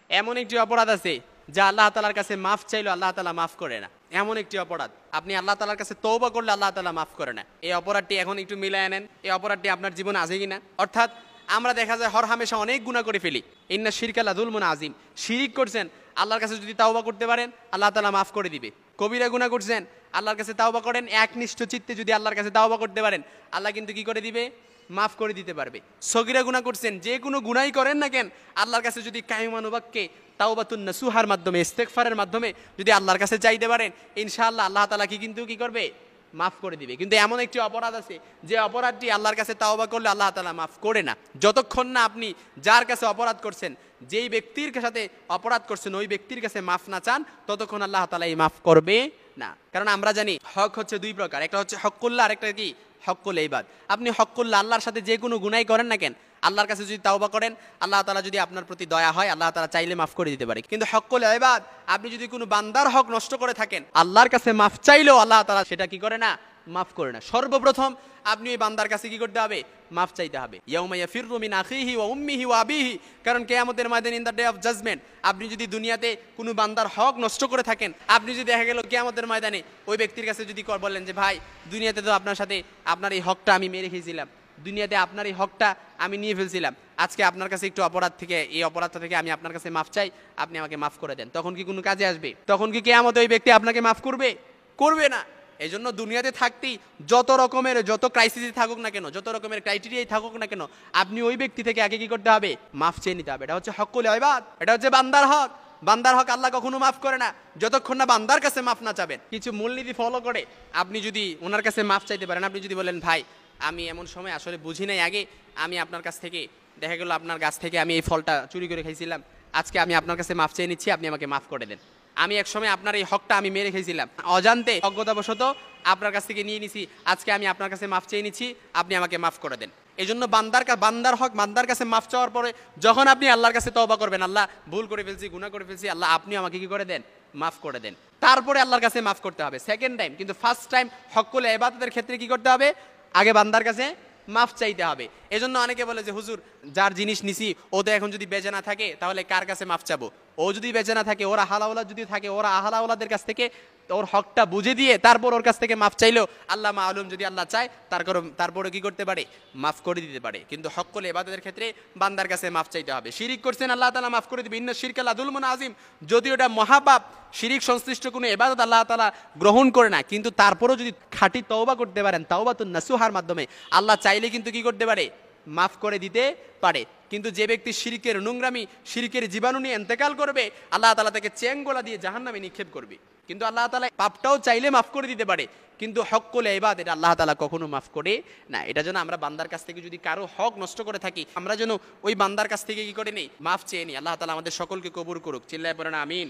এমন একটি অপরাধ আছে যা আল্লাহ তাআলার কাছে মাফ চাইলেও আল্লাহ তাআলা মাফ করে না। এমন একটি অপরাধ আপনি আল্লাহ তাআলার কাছে তওবা করলে আল্লাহ তাআলা মাফ করে না। এই অপরাধটি এখন একটু মিলায় নেন, এই অপরাধটি আপনার জীবনে আছে কিনা। অর্থাৎ আমরা দেখা যায় হর হামেশা অনেক গুনাহ করে ফেলি। ইন্না শিরকা লাযুলমুন আযীম, শিরিক করছেন, আল্লাহর কাছে যদি তাওবা করতে পারেন আল্লাহ তাআলা মাফ করে দিবে। কবিরা গুনাহ করছেন, আল্লাহর কাছে তাওবা করেন, একনিষ্ঠ চিত্তে যদি আল্লাহর কাছে তাওবা করতে পারেন আল্লাহ কিন্তু কি করে দিবে, মাফ করে দিতে পারবে। সগীরা গুনাহ করছেন, যে কোনো গুনাহই করেন না কেন আল্লাহর কাছে যদি কায়মানুবাক্কে তাওবাতুন নাসুহার মাধ্যমে, ইস্তেগফারের মাধ্যমে যদি আল্লাহর কাছে চাইতে পারেন ইনশাআল্লাহ আল্লাহ তাআলা কিন্তু কি করবে, মাফ করে দিবে। কিন্তু এমন একটি অপরাধ আছে যে অপরাধটি আল্লাহর কাছে তাওবা করলে আল্লাহ তাআলা মাফ করে না। যতক্ষণ না আপনি যার কাছে অপরাধ করছেন, যেই ব্যক্তির সাথে অপরাধ করছেন ওই ব্যক্তির কাছে মাফ না চান ততক্ষণ আল্লাহ তাআলা এই মাফ করবে না। কারণ আমরা জানি হক হচ্ছে দুই প্রকার, একটা হচ্ছে হক্কুল্লাহ আর একটা কি হক্কুল ইবাদ। আপনি হক্কুল্লাহ আল্লাহর সাথে যে কোনো গুনাহ করেন না কেন আল্লাহর কাছে যদি তাওবা করেন আল্লাহ তাআলা যদি আপনার প্রতি দয়া হয় আল্লাহ তাআলা চাইলে মাফ করে দিতে পারে। কিন্তু হক্কুল ইবাদ, আপনি যদি কোনো বান্দার হক নষ্ট করে থাকেন আল্লাহর কাছে মাফ চাইলেও আল্লাহ তাআলা সেটা কি করে না, মাফ করে না। সর্বপ্রথম আপনি ওই বান্দার কাছে কি করতে হবে, মাফ চাইতে হবে। ইয়াউমা ইয়াফিররু মিন আখিহি ওয়া উম্মিহি ওয়া আবিহি, কারণ কিয়ামতের ময়দানে in the day of judgment আপনি যদি দুনিয়াতে কোনো বান্দার হক নষ্ট করে থাকেন, আপনি যদি দেখা গেল কিয়ামতের ময়দানে ওই ব্যক্তির কাছে যদি বলেন যে ভাই দুনিয়াতে তো আপনার সাথে আপনার এই হকটা আমি মেরে খেয়েছিলাম, দুনিয়াতে আপনার এই হকটা আমি নিয়ে ফেলছিলাম, আজকে আপনার কাছে একটু অপরাধ থেকে এই অপরাধটা থেকে আমি আপনার কাছে মাফ চাই, আপনি আমাকে মাফ করে দেন, তখন কি কোনো কাজে আসবে? তখন কি কিয়ামতে ওই ব্যক্তি আপনাকে মাফ করবে? করবে না। এই জন্য দুনিয়াতে থাকতেই যত রকমের যত ক্রাইসিসই থাকুক না কেন, যত রকমের ক্রাইটেরিয়াই থাকুক না কেন, আপনি ওই ব্যক্তি থেকে আগে কি করতে হবে, মাফ চেয়ে নিতে হবে। এটা হচ্ছে হক্কুল ইবাদ, এটা হচ্ছে বান্দার হক। বান্দার হক আল্লাহ কখনো মাফ করে না যতক্ষণ না বান্দার কাছে মাফ না চাবেন। কিছু মূলনীতি ফলো করে আপনি যদি ওনার কাছে মাফ চাইতে পারেন, আপনি যদি বলেন ভাই আমি এমন সময় আসলে বুঝি নাই, আগে আমি আপনার কাছ থেকে দেখা গেল আপনার গাছ থেকে আমি এই ফলটা চুরি করে খাইছিলাম, আজকে আমি আপনার কাছে মাফ চেয়ে নিচ্ছি, আপনি আমাকে মাফ করে দেন। আমি এক সময় আপনার এই হকটা আমি মেরে খেয়েছিলাম, অজান্তে অজ্ঞতাবশত আপনার কাছ থেকে নিয়ে নিছি, আজকে আমি আপনার কাছে মাফ চেয়ে নিচ্ছি, আপনি আমাকে মাফ করে দেন। এই জন্য বান্দার হক বান্দার কাছে মাফ চাওয়ার পরে যখন আপনি আল্লাহর কাছে তওবা করবেন, আল্লাহ ভুল করে ফেলছি, গুনাহ করে ফেলছি, আল্লাহ আপনি আমাকে কি করে দেন, মাফ করে দেন, তারপরে আল্লাহর কাছে মাফ করতে হবে সেকেন্ড টাইম। কিন্তু ফার্স্ট টাইম হক্কুল ইবাদতের ক্ষেত্রে কি করতে হবে, আগে বান্দার কাছে মাফ চাইতে হবে। এজন্য অনেকে বলে যে হুজুর যার জিনিস নিছি ও তো এখন যদি বেঁচে না থাকে তাহলে কার কাছে মাফ চাবো? ও যদি বেঁচে না থাকে, ওরা হালাওয়ালা যদি থাকে, ওরা আহালাওয়ালাদের কাছ থেকে ওর হকটা বুঝে দিয়ে তারপর ওর কাছ থেকে মাফ চাইলেও আল্লাহ মাআলুম যদি আল্লাহ চায় তারপরে কি করতে পারে, মাফ করে দিতে পারে। কিন্তু হক্কুল ইবাদতের ক্ষেত্রে বান্দার কাছে মাফ চাইতে হবে। শিরিক করছেন আল্লাহ তাআলা মাফ করে দিবে, ইন্না শিরকা লাযুলমুন আযীম, যদিও এটা মহাপাপ, শিরিক সংশ্লিষ্ট কোনো ইবাদত আল্লাহ তাআলা গ্রহণ করে না, কিন্তু তারপরেও যদি খাঁটি তওবা করতে পারেন তাওবাতুন নাসুহার মাধ্যমে আল্লাহ চাইলে কিন্তু কি করতে পারে, মাফ করে দিতে পারে। কিন্তু যে ব্যক্তি শিরকের নোংরামি, শিরকের জীবাণু নিয়ে ইন্তেকাল করবে আল্লাহ তাআলা তাকে চেঙ্গোলা দিয়ে জাহান্নামে নিক্ষেপ করবে। কিন্তু আল্লাহ তাআলা পাপটাও চাইলে মাফ করে দিতে পারে, কিন্তু হক্কুল ইবাদ এটা আল্লাহ তাআলা কখনো মাফ করে না। এটা যেন আমরা বান্দার কাছ থেকে যদি কারো হক নষ্ট করে থাকি আমরা যেন ওই বান্দার কাছ থেকে কি করে নেই, মাফ চেয়ে নিই। আল্লাহ তাআলা আমাদের সকলকে কবুল করুক, চিল্লায় পড়েন আমিন।